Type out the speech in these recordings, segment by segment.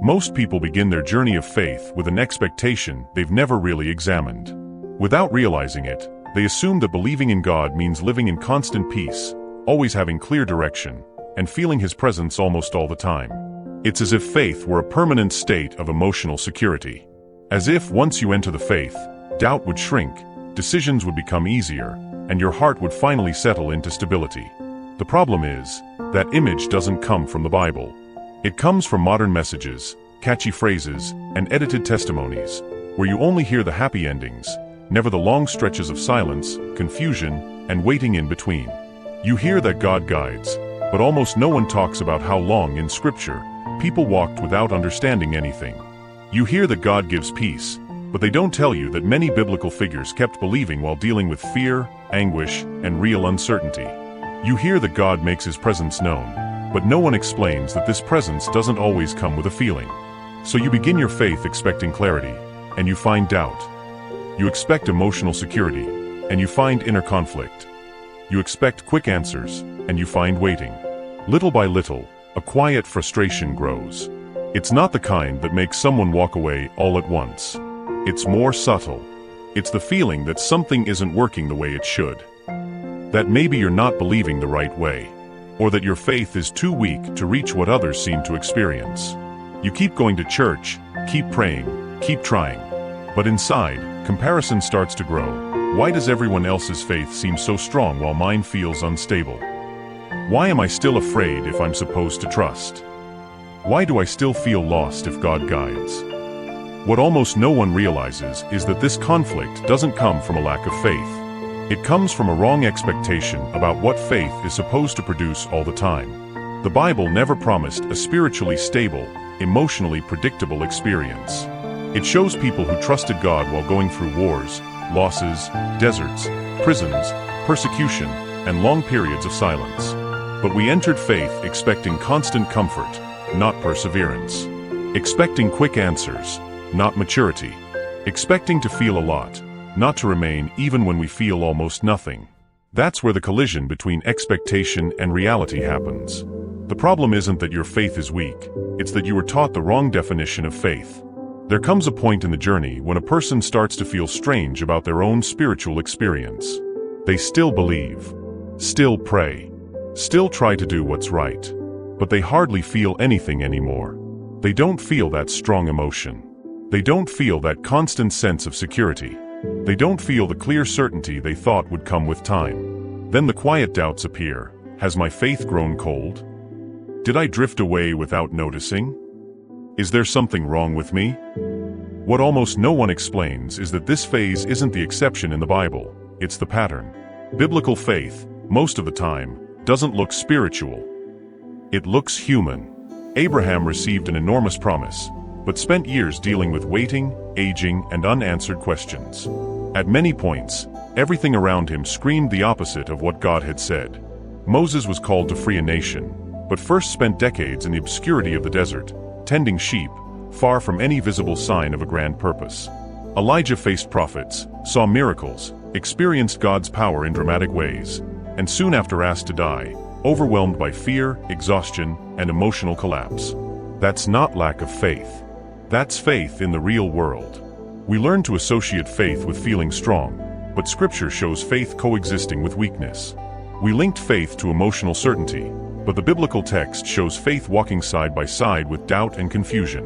Most people begin their journey of faith with an expectation they've never really examined. Without realizing it, they assume that believing in God means living in constant peace, always having clear direction, and feeling His presence almost all the time. It's as if faith were a permanent state of emotional security. As if once you enter the faith, doubt would shrink, decisions would become easier, and your heart would finally settle into stability. The problem is, that image doesn't come from the Bible. It comes from modern messages, catchy phrases, and edited testimonies, where you only hear the happy endings, never the long stretches of silence, confusion, and waiting in between. You hear that God guides, but almost no one talks about how long in Scripture people walked without understanding anything. You hear that God gives peace, but they don't tell you that many biblical figures kept believing while dealing with fear, anguish, and real uncertainty. You hear that God makes His presence known, but no one explains that this presence doesn't always come with a feeling. So you begin your faith expecting clarity, and you find doubt. You expect emotional security, and you find inner conflict. You expect quick answers, and you find waiting. Little by little, a quiet frustration grows. It's not the kind that makes someone walk away all at once. It's more subtle. It's the feeling that something isn't working the way it should. That maybe you're not believing the right way, or that your faith is too weak to reach what others seem to experience. You keep going to church, keep praying, keep trying. But inside, comparison starts to grow. Why does everyone else's faith seem so strong while mine feels unstable? Why am I still afraid if I'm supposed to trust? Why do I still feel lost if God guides? What almost no one realizes is that this conflict doesn't come from a lack of faith. It comes from a wrong expectation about what faith is supposed to produce all the time. The Bible never promised a spiritually stable, emotionally predictable experience. It shows people who trusted God while going through wars, losses, deserts, prisons, persecution, and long periods of silence. But we entered faith expecting constant comfort, not perseverance. Expecting quick answers, not maturity. Expecting to feel a lot, not to remain even when we feel almost nothing. That's where the collision between expectation and reality happens. The problem isn't that your faith is weak, it's that you were taught the wrong definition of faith. There comes a point in the journey when a person starts to feel strange about their own spiritual experience. They still believe, still pray, still try to do what's right, but they hardly feel anything anymore. They don't feel that strong emotion. They don't feel that constant sense of security. They don't feel the clear certainty they thought would come with time. Then the quiet doubts appear. Has my faith grown cold? Did I drift away without noticing? Is there something wrong with me? What almost no one explains is that this phase isn't the exception in the Bible, it's the pattern. Biblical faith, most of the time, doesn't look spiritual. It looks human. Abraham received an enormous promise, but spent years dealing with waiting, aging, and unanswered questions. At many points, everything around him screamed the opposite of what God had said. Moses was called to free a nation, but first spent decades in the obscurity of the desert, tending sheep, far from any visible sign of a grand purpose. Elijah faced prophets, saw miracles, experienced God's power in dramatic ways, and soon after asked to die, overwhelmed by fear, exhaustion, and emotional collapse. That's not lack of faith. That's faith in the real world. We learn to associate faith with feeling strong, but Scripture shows faith coexisting with weakness. We linked faith to emotional certainty, but the biblical text shows faith walking side by side with doubt and confusion.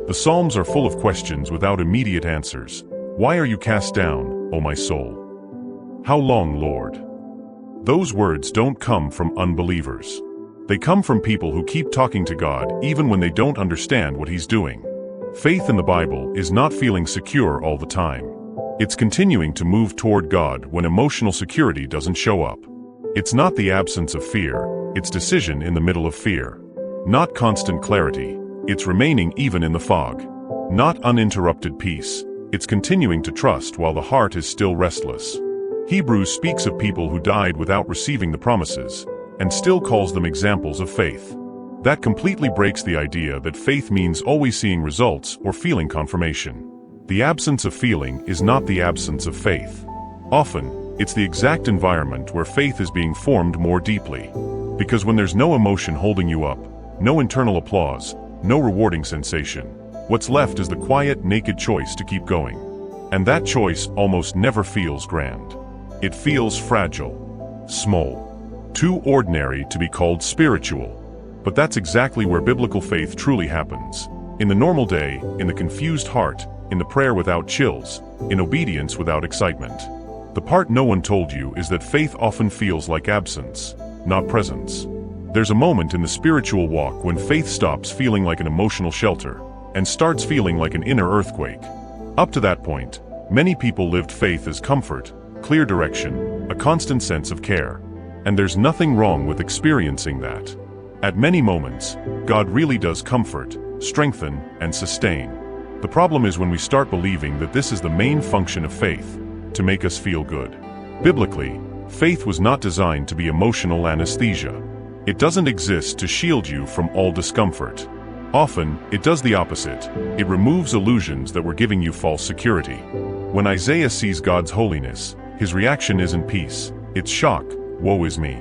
The Psalms are full of questions without immediate answers. Why are you cast down, O my soul? How long, Lord? Those words don't come from unbelievers. They come from people who keep talking to God even when they don't understand what He's doing. Faith in the Bible is not feeling secure all the time. It's continuing to move toward God when emotional security doesn't show up. It's not the absence of fear, it's decision in the middle of fear. Not constant clarity, it's remaining even in the fog. Not uninterrupted peace, it's continuing to trust while the heart is still restless. Hebrews speaks of people who died without receiving the promises, and still calls them examples of faith. That completely breaks the idea that faith means always seeing results or feeling confirmation. The absence of feeling is not the absence of faith. Often, it's the exact environment where faith is being formed more deeply. Because when there's no emotion holding you up, no internal applause, no rewarding sensation. What's left is the quiet, naked choice to keep going. And that choice almost never feels grand. It feels fragile, small, too ordinary to be called spiritual. But that's exactly where biblical faith truly happens. In the normal day, in the confused heart, in the prayer without chills, in obedience without excitement. The part no one told you is that faith often feels like absence, not presence. There's a moment in the spiritual walk when faith stops feeling like an emotional shelter and starts feeling like an inner earthquake. Up to that point, many people lived faith as comfort, clear direction, a constant sense of care. And there's nothing wrong with experiencing that. At many moments, God really does comfort, strengthen, and sustain. The problem is when we start believing that this is the main function of faith, to make us feel good. Biblically, faith was not designed to be emotional anesthesia. It doesn't exist to shield you from all discomfort. Often, it does the opposite. It removes illusions that were giving you false security. When Isaiah sees God's holiness, his reaction isn't peace, it's shock, woe is me.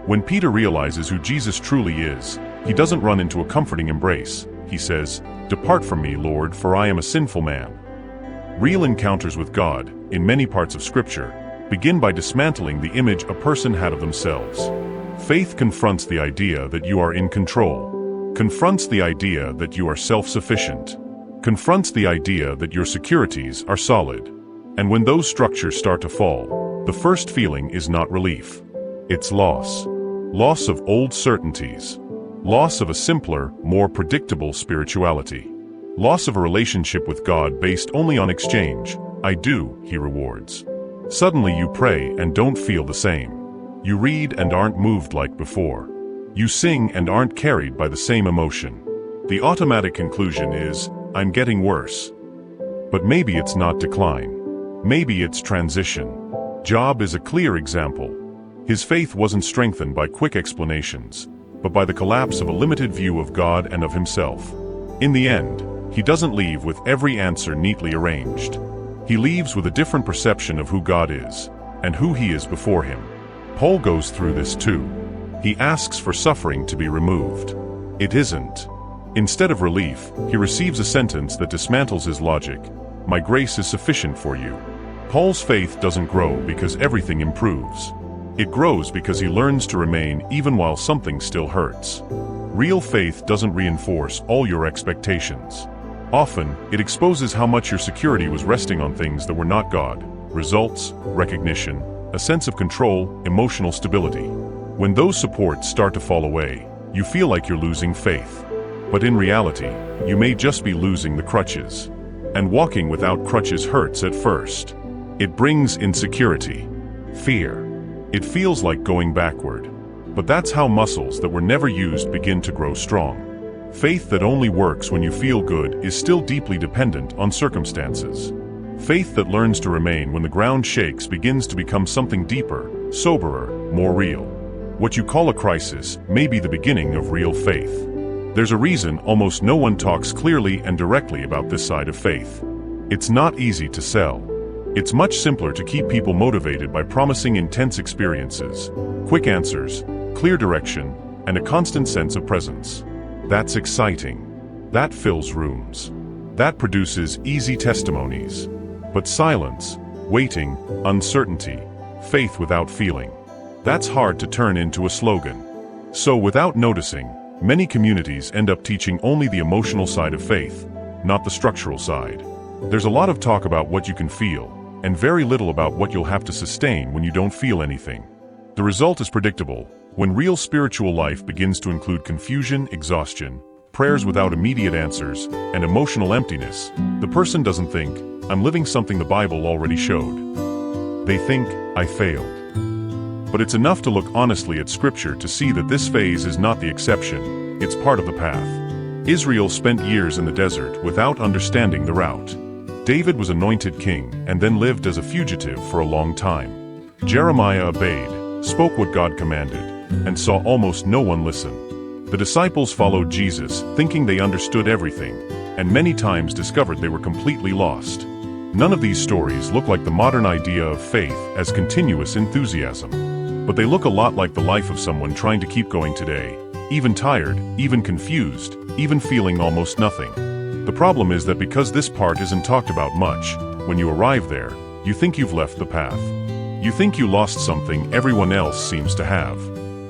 When Peter realizes who Jesus truly is, he doesn't run into a comforting embrace. He says, "Depart from me, Lord, for I am a sinful man." Real encounters with God, in many parts of Scripture, begin by dismantling the image a person had of themselves. Faith confronts the idea that you are in control, confronts the idea that you are self-sufficient, confronts the idea that your securities are solid. And when those structures start to fall, the first feeling is not relief. It's loss. Loss of old certainties. Loss of a simpler, more predictable spirituality. Loss of a relationship with God based only on exchange. I do, he rewards. Suddenly you pray and don't feel the same. You read and aren't moved like before. You sing and aren't carried by the same emotion. The automatic conclusion is, I'm getting worse. But maybe it's not decline. Maybe it's transition. Job is a clear example. His faith wasn't strengthened by quick explanations, but by the collapse of a limited view of God and of himself. In the end, he doesn't leave with every answer neatly arranged. He leaves with a different perception of who God is, and who he is before him. Paul goes through this too. He asks for suffering to be removed. It isn't. Instead of relief, he receives a sentence that dismantles his logic. My grace is sufficient for you. Paul's faith doesn't grow because everything improves. It grows because he learns to remain even while something still hurts. Real faith doesn't reinforce all your expectations. Often, it exposes how much your security was resting on things that were not God. Results, recognition, a sense of control, emotional stability. When those supports start to fall away, you feel like you're losing faith. But in reality, you may just be losing the crutches. And walking without crutches hurts at first. It brings insecurity, fear. It feels like going backward. But that's how muscles that were never used begin to grow strong. Faith that only works when you feel good is still deeply dependent on circumstances. Faith that learns to remain when the ground shakes begins to become something deeper, soberer, more real. What you call a crisis may be the beginning of real faith. There's a reason almost no one talks clearly and directly about this side of faith. It's not easy to sell. It's much simpler to keep people motivated by promising intense experiences, quick answers, clear direction, and a constant sense of presence. That's exciting. That fills rooms. That produces easy testimonies. But silence, waiting, uncertainty, faith without feeling. That's hard to turn into a slogan. So without noticing, many communities end up teaching only the emotional side of faith, not the structural side. There's a lot of talk about what you can feel, and very little about what you'll have to sustain when you don't feel anything. The result is predictable. When real spiritual life begins to include confusion, exhaustion, prayers without immediate answers, and emotional emptiness, the person doesn't think, I'm living something the Bible already showed. They think, I failed. But it's enough to look honestly at Scripture to see that this phase is not the exception, it's part of the path. Israel spent years in the desert without understanding the route. David was anointed king and then lived as a fugitive for a long time. Jeremiah obeyed, spoke what God commanded, and saw almost no one listen. The disciples followed Jesus, thinking they understood everything, and many times discovered they were completely lost. None of these stories look like the modern idea of faith as continuous enthusiasm. But they look a lot like the life of someone trying to keep going today, even tired, even confused, even feeling almost nothing. The problem is that because this part isn't talked about much, when you arrive there, you think you've left the path. You think you lost something everyone else seems to have.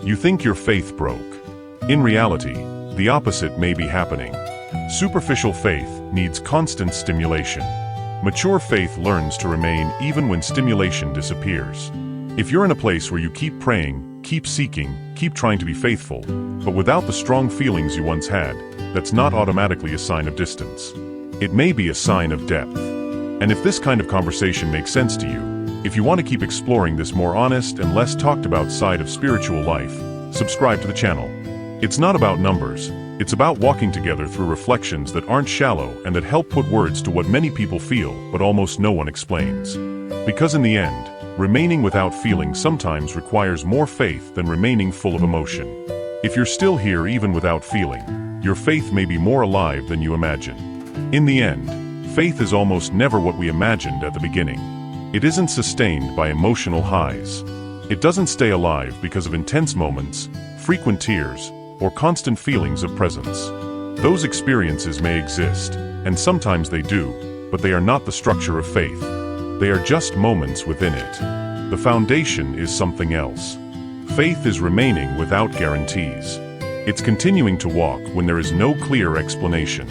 You think your faith broke. In reality, the opposite may be happening. Superficial faith needs constant stimulation. Mature faith learns to remain even when stimulation disappears. If you're in a place where you keep praying, keep seeking, keep trying to be faithful, but without the strong feelings you once had, that's not automatically a sign of distance. It may be a sign of depth. And if this kind of conversation makes sense to you, if you want to keep exploring this more honest and less talked about side of spiritual life, subscribe to the channel. It's not about numbers. It's about walking together through reflections that aren't shallow and that help put words to what many people feel but almost no one explains. Because in the end, remaining without feeling sometimes requires more faith than remaining full of emotion. If you're still here even without feeling, your faith may be more alive than you imagine. In the end, faith is almost never what we imagined at the beginning. It isn't sustained by emotional highs. It doesn't stay alive because of intense moments, frequent tears, or constant feelings of presence. Those experiences may exist, and sometimes they do, but they are not the structure of faith. They are just moments within it. The foundation is something else. Faith is remaining without guarantees. It's continuing to walk when there is no clear explanation.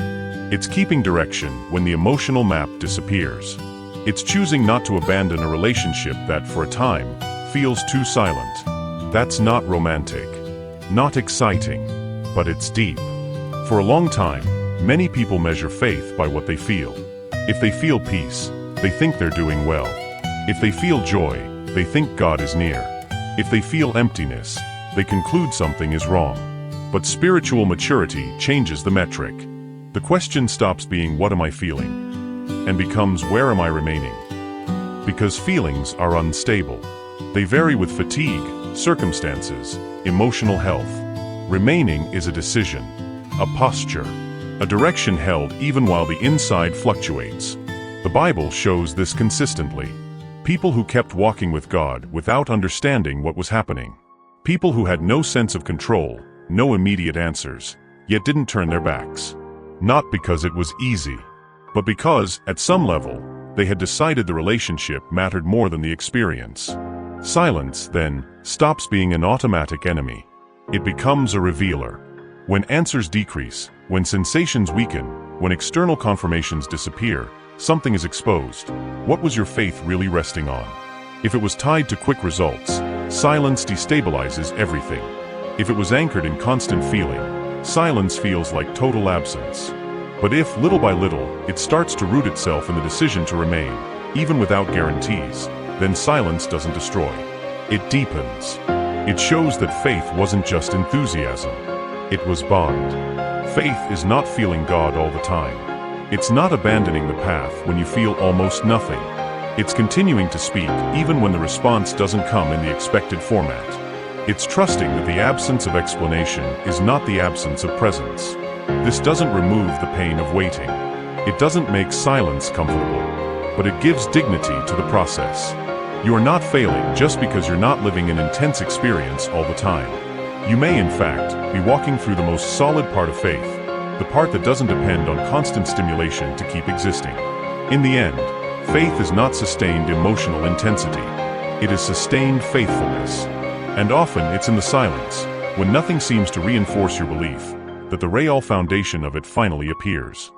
It's keeping direction when the emotional map disappears. It's choosing not to abandon a relationship that, for a time, feels too silent. That's not romantic, not exciting, but it's deep. For a long time, many people measure faith by what they feel. If they feel peace, they think they're doing well. If they feel joy, they think God is near. If they feel emptiness, they conclude something is wrong. But spiritual maturity changes the metric. The question stops being "what am I feeling?" and becomes "where am I remaining?" Because feelings are unstable. They vary with fatigue, circumstances, emotional health. Remaining is a decision, a posture, a direction held even while the inside fluctuates. The Bible shows this consistently. People who kept walking with God without understanding what was happening. People who had no sense of control, no immediate answers, yet didn't turn their backs. Not because it was easy, but because, at some level, they had decided the relationship mattered more than the experience. Silence, then, stops being an automatic enemy. It becomes a revealer. When answers decrease, when sensations weaken, when external confirmations disappear, something is exposed. What was your faith really resting on? If it was tied to quick results, silence destabilizes everything. If it was anchored in constant feeling, silence feels like total absence. But if, little by little, it starts to root itself in the decision to remain, even without guarantees, then silence doesn't destroy. It deepens. It shows that faith wasn't just enthusiasm. It was bond. Faith is not feeling God all the time. It's not abandoning the path when you feel almost nothing. It's continuing to speak even when the response doesn't come in the expected format. It's trusting that the absence of explanation is not the absence of presence. This doesn't remove the pain of waiting. It doesn't make silence comfortable, but it gives dignity to the process. You are not failing just because you're not living an intense experience all the time. You may, in fact, be walking through the most solid part of faith, the part that doesn't depend on constant stimulation to keep existing. In the end, faith is not sustained emotional intensity. It is sustained faithfulness. And often it's in the silence, when nothing seems to reinforce your belief, that the real foundation of it finally appears.